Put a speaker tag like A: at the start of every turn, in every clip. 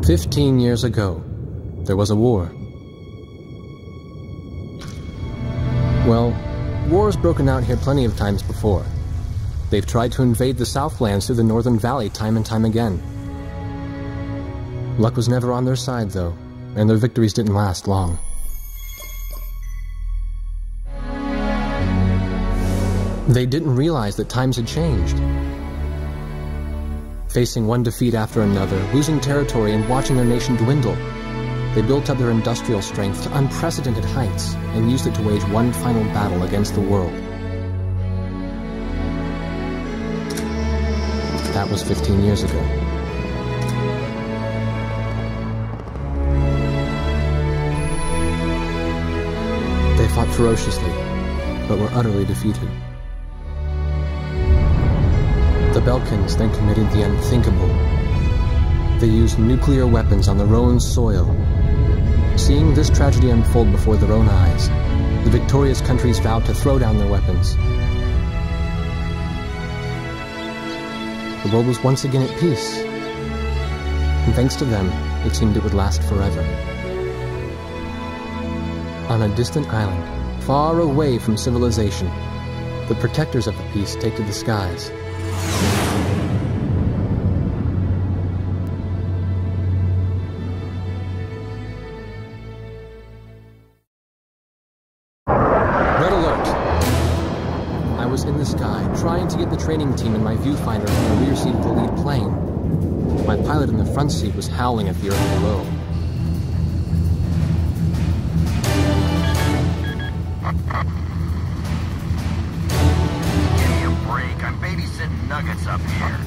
A: "15 years ago, there was a war. Well, war's broken out here plenty of times before. They've tried to invade the Southlands through the Northern Valley time and time again. Luck was never on their side, though, and their victories didn't last long. They didn't realize that times had changed. Facing one defeat after another, losing territory and watching their nation dwindle, they built up their industrial strength to unprecedented heights and used it to wage one final battle against the world. That was 15 years ago. They fought ferociously, but were utterly defeated. The Belkans then committed the unthinkable. They used nuclear weapons on their own soil. Seeing this tragedy unfold before their own eyes, the victorious countries vowed to throw down their weapons. The world was once again at peace, and thanks to them, it seemed it would last forever. On a distant island, far away from civilization, the protectors of the peace take to the skies. Red alert! I was in the sky, trying to get the training team in my viewfinder from the rear seat of the lead plane. My pilot in the front seat was howling at the earth below.
B: Give me a break. I'm babysitting nuggets up here.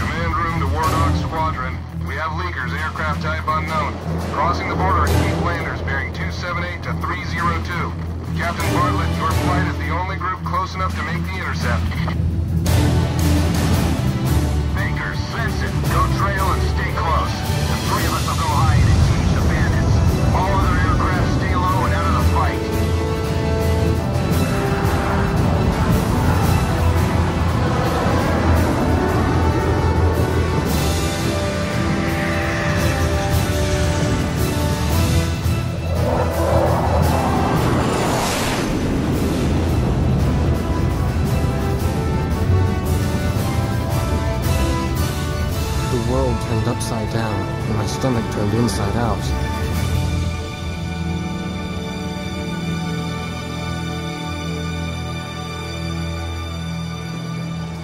C: Command room to War Dog Squadron. We have leakers, aircraft type unknown. Crossing the border at Cape Landers, bearing 278 to 302. Captain Bartlett, your flight is the only group close enough to make the intercept.
B: Baker, sense it. Go trail and stay close. The three of us will go hide and teach the bandits. All other aircraft stay low and out of the fight.
A: Turned upside down, and my stomach turned inside out.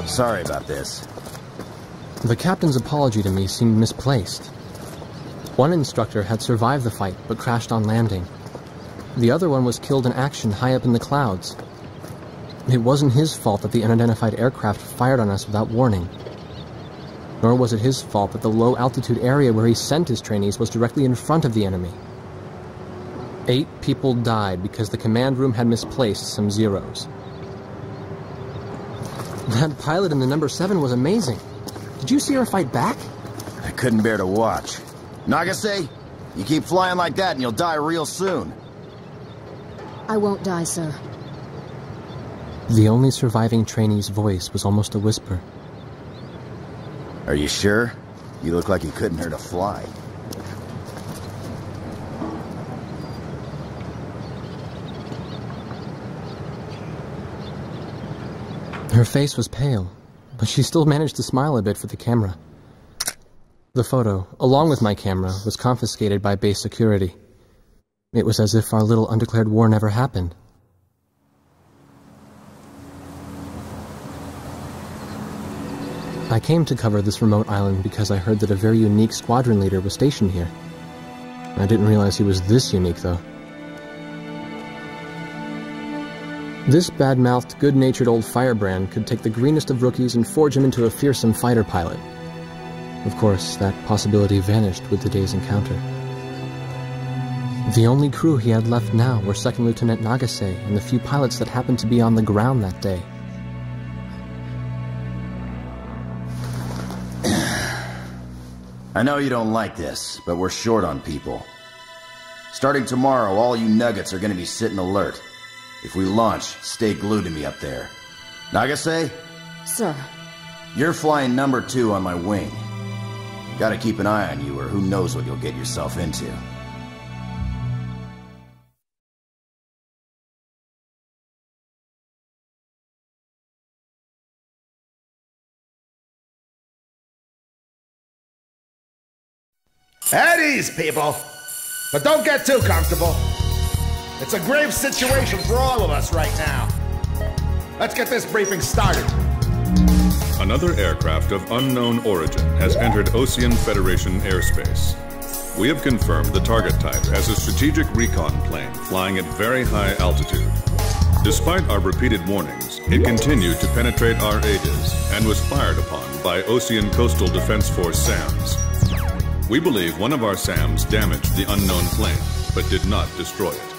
B: Sorry about this.
A: The captain's apology to me seemed misplaced. One instructor had survived the fight, but crashed on landing. The other one was killed in action high up in the clouds. It wasn't his fault that the unidentified aircraft fired on us without warning. Nor was it his fault that the low-altitude area where he sent his trainees was directly in front of the enemy. 8 people died because the command room had misplaced some zeros. That pilot in the number 7 was amazing. Did you see her fight back?
B: I couldn't bear to watch. Nagase, you keep flying like that and you'll die real soon.
D: I won't die, sir.
A: The only surviving trainee's voice was almost a whisper.
B: Are you sure? You look like you couldn't hurt a fly.
A: Her face was pale, but she still managed to smile a bit for the camera. The photo, along with my camera, was confiscated by base security. It was as if our little undeclared war never happened. I came to cover this remote island because I heard that a very unique squadron leader was stationed here. I didn't realize he was this unique, though. This bad-mouthed, good-natured old firebrand could take the greenest of rookies and forge him into a fearsome fighter pilot. Of course, that possibility vanished with the day's encounter. The only crew he had left now were Second Lieutenant Nagase and the few pilots that happened to be on the ground that day.
B: I know you don't like this, but we're short on people. Starting tomorrow, all you nuggets are going to be sitting alert. If we launch, stay glued to me up there. Nagase?
D: Sir.
E: You're flying number 2 on my wing. Gotta keep an eye on you, or who knows what you'll get yourself into.
F: At ease, people! But don't get too comfortable. It's a grave situation for all of us right now. Let's get this briefing started.
G: Another aircraft of unknown origin has entered Ocean Federation airspace. We have confirmed the target type as a strategic recon plane flying at very high altitude. Despite our repeated warnings, it continued to penetrate our aegis and was fired upon by Ocean Coastal Defense Force SAMs. We believe one of our SAMs damaged the unknown plane, but did not destroy it.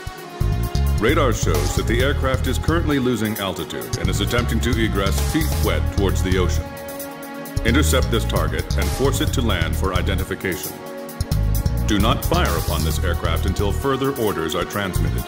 G: Radar shows that the aircraft is currently losing altitude and is attempting to egress feet wet towards the ocean. Intercept this target and force it to land for identification. Do not fire upon this aircraft until further orders are transmitted.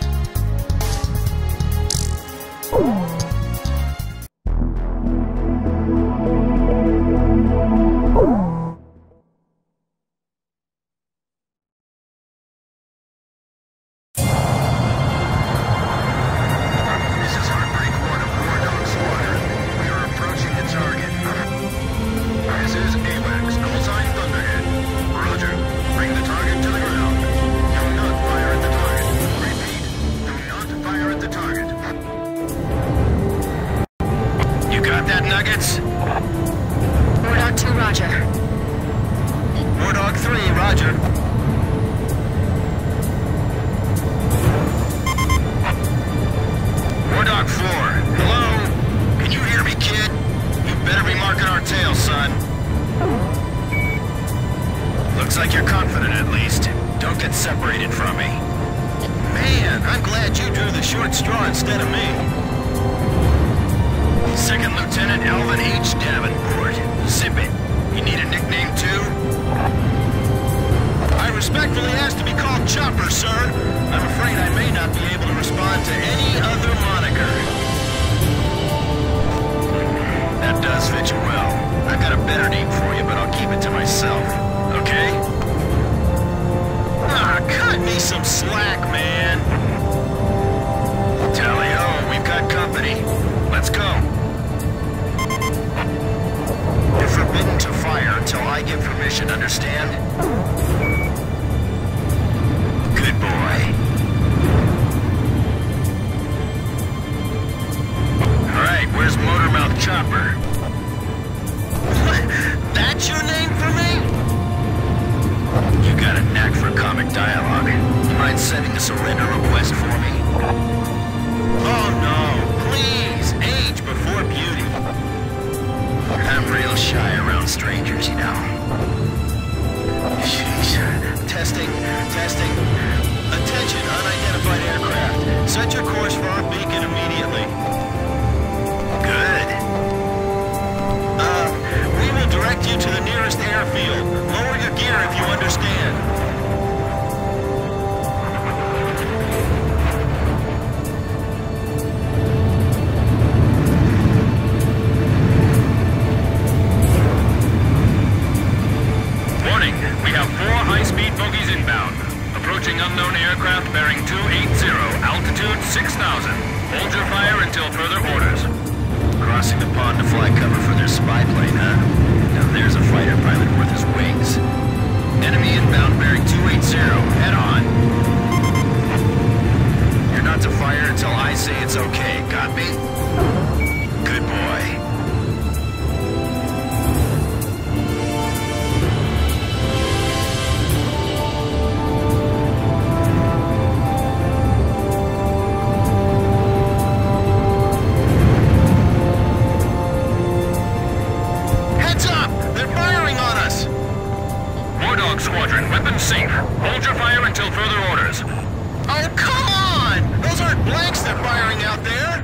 F: Oh, come on! Those aren't blanks they're firing out there!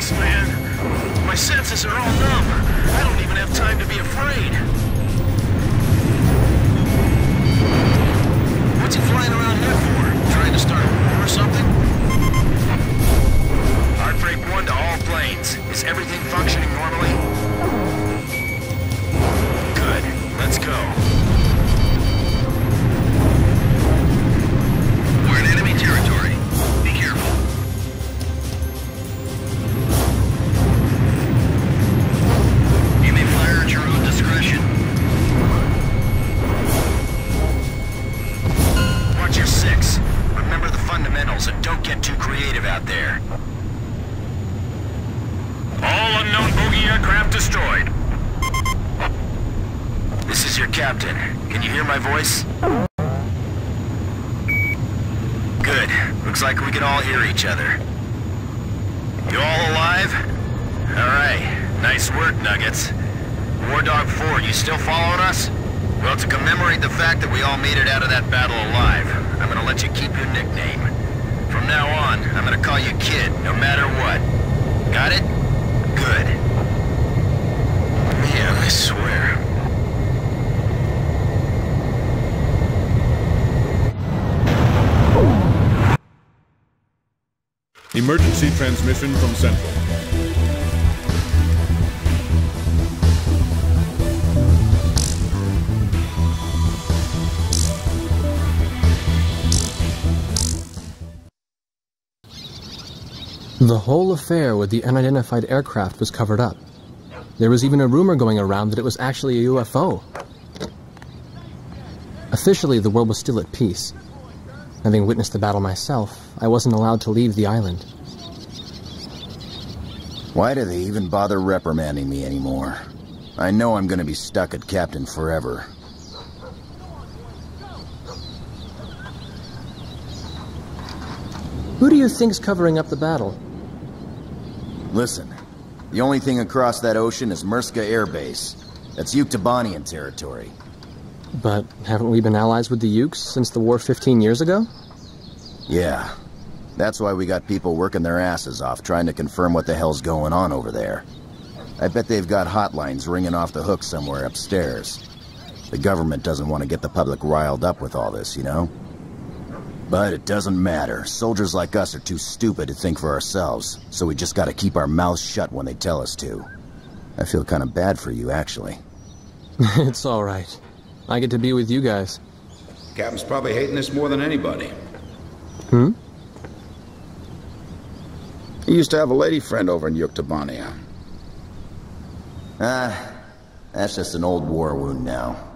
B: Christ, man. My senses are all numb. I don't even have time to be afraid. What's he flying around here for? Trying to start a war or something? Heartbreak 1 to all planes. Is everything functioning normally? Good. Let's go. We're in enemy territory. Be careful. You may fire at your own discretion. Watch your 6. Remember the fundamentals and don't get too creative out there. All unknown bogey aircraft destroyed. This is your captain. Can you hear my voice? Good. Looks like we can all hear each other. You all alive? Alright. Nice work, Nuggets. War Dog 4, you still following us? Well, to commemorate the fact that we all made it out of that battle alive, I'm gonna let you keep your nickname. From now on, I'm gonna call you Kid, no matter what. Got it? Good. Man, I swear.
G: Emergency transmission from Central.
A: The whole affair with the unidentified aircraft was covered up. There was even a rumor going around that it was actually a UFO. Officially, the world was still at peace. Having witnessed the battle myself, I wasn't allowed to leave the island.
E: Why do they even bother reprimanding me anymore? I know I'm gonna be stuck at Captain forever.
A: Who do you think's covering up the battle?
E: Listen, the only thing across that ocean is Murska Air Base. That's Yuktobanian territory.
A: But haven't we been allies with the Ukes since the war 15 years ago?
E: Yeah. That's why we got people working their asses off trying to confirm what the hell's going on over there. I bet they've got hotlines ringing off the hook somewhere upstairs. The government doesn't want to get the public riled up with all this, you know? But it doesn't matter. Soldiers like us are too stupid to think for ourselves, so we just gotta keep our mouths shut when they tell us to. I feel kind of bad for you, actually.
A: It's all right. I get to be with you guys.
F: Captain's probably hating this more than anybody.
A: Hmm?
F: He used to have a lady friend over in Yuktobania.
E: That's just an old war wound now.